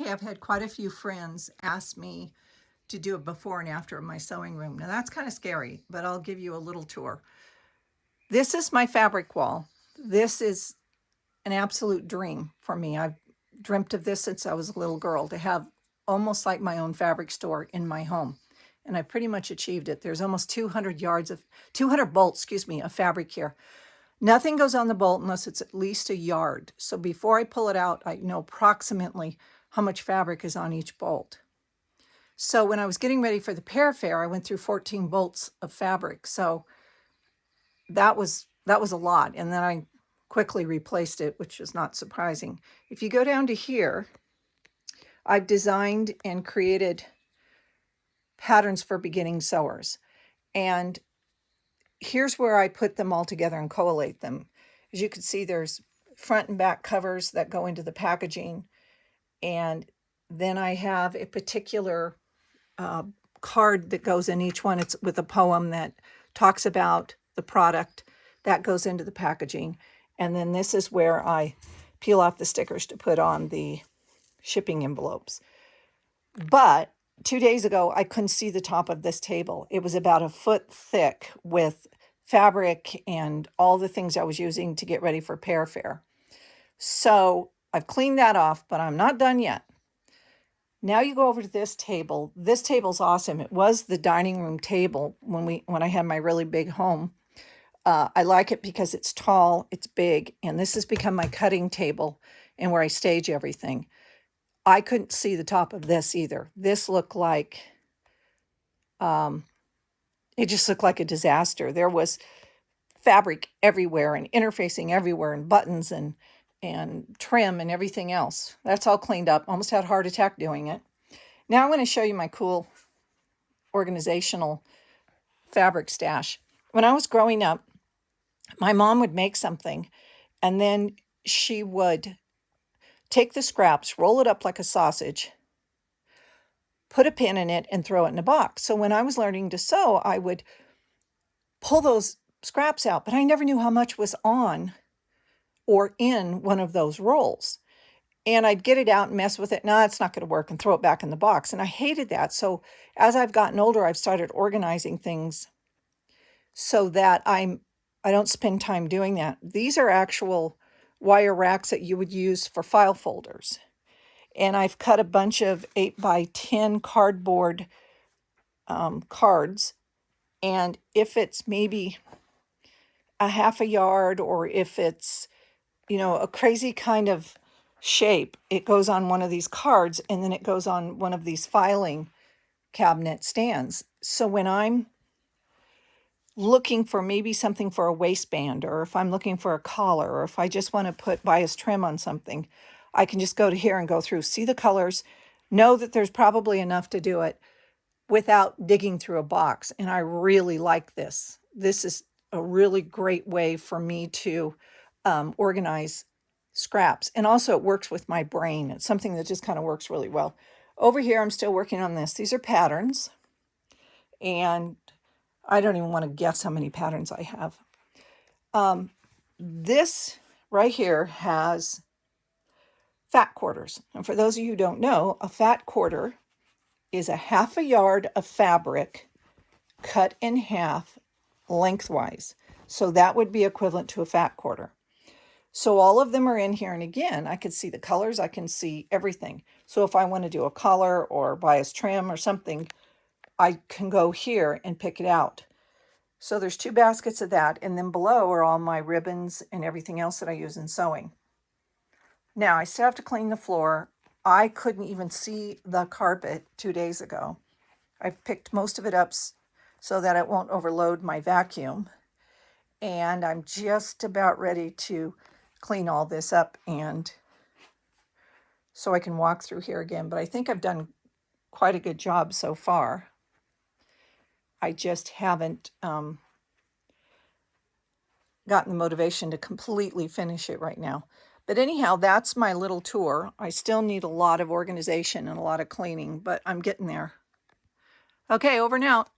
Okay, I've had quite a few friends ask me to do a before and after of my sewing room. Now that's kind of scary, but I'll give you a little tour. This is my fabric wall. This is an absolute dream for me. I've dreamt of this since I was a little girl, to have almost like my own fabric store in my home. And I pretty much achieved it. There's almost 200 bolts, of fabric here. Nothing goes on the bolt unless it's at least a yard. So before I pull it out, I know approximately how much fabric is on each bolt. So when I was getting ready for the pear fair, I went through 14 bolts of fabric. So that was a lot. And then I quickly replaced it, which is not surprising. If you go down to here, I've designed and created patterns for beginning sewers. And here's where I put them all together and collate them. As you can see, there's front and back covers that go into the packaging. And then I have a particular card that goes in each one. It's with a poem that talks about the product that goes into the packaging. And then this is where I peel off the stickers to put on the shipping envelopes. But 2 days ago, I couldn't see the top of this table. It was about a foot thick with fabric and all the things I was using to get ready for pear fair. So I've cleaned that off, but I'm not done yet. Now you go over to this table. This table's awesome. It was the dining room table when I had my really big home. I like it because it's tall, it's big, and this has become my cutting table and where I stage everything. I couldn't see the top of this either. This looked like, it just looked like a disaster. There was fabric everywhere and interfacing everywhere and buttons and trim and everything else. That's all cleaned up. Almost had a heart attack doing it. Now I'm going to show you my cool organizational fabric stash. When I was growing up, my mom would make something and then she would take the scraps, roll it up like a sausage, put a pin in it, and throw it in a box. So when I was learning to sew, I would pull those scraps out, but I never knew how much was on or in one of those rolls. And I'd get it out and mess with it. No, it's not going to work, and throw it back in the box. And I hated that. So as I've gotten older, I've started organizing things so that I don't spend time doing that. These are actual wire racks that you would use for file folders. And I've cut a bunch of 8x10 cardboard cards. And if it's maybe a half a yard, or if it's, a crazy kind of shape, it goes on one of these cards and then it goes on one of these filing cabinet stands. So when I'm looking for maybe something for a waistband, or if I'm looking for a collar, or if I just want to put bias trim on something, I can just go to here and go through, see the colors, know that there's probably enough to do it without digging through a box. And I really like this. This is a really great way for me to organize scraps. And also it works with my brain. It's something that just kind of works really well. Over here, I'm still working on this. These are patterns. And I don't even want to guess how many patterns I have. This right here has fat quarters. And for those of you who don't know, a fat quarter is a half a yard of fabric cut in half lengthwise. So that would be equivalent to a fat quarter. So all of them are in here. And again, I can see the colors. I can see everything. So if I want to do a collar or bias trim or something, I can go here and pick it out. So there's 2 baskets of that. And then below are all my ribbons and everything else that I use in sewing. Now I still have to clean the floor. I couldn't even see the carpet 2 days ago. I've picked most of it up so that it won't overload my vacuum. And I'm just about ready to clean all this up, and so I can walk through here again. But I think I've done quite a good job so far. I just haven't gotten the motivation to completely finish it right now. But anyhow, that's my little tour. I still need a lot of organization and a lot of cleaning, but I'm getting there. Okay, over and out.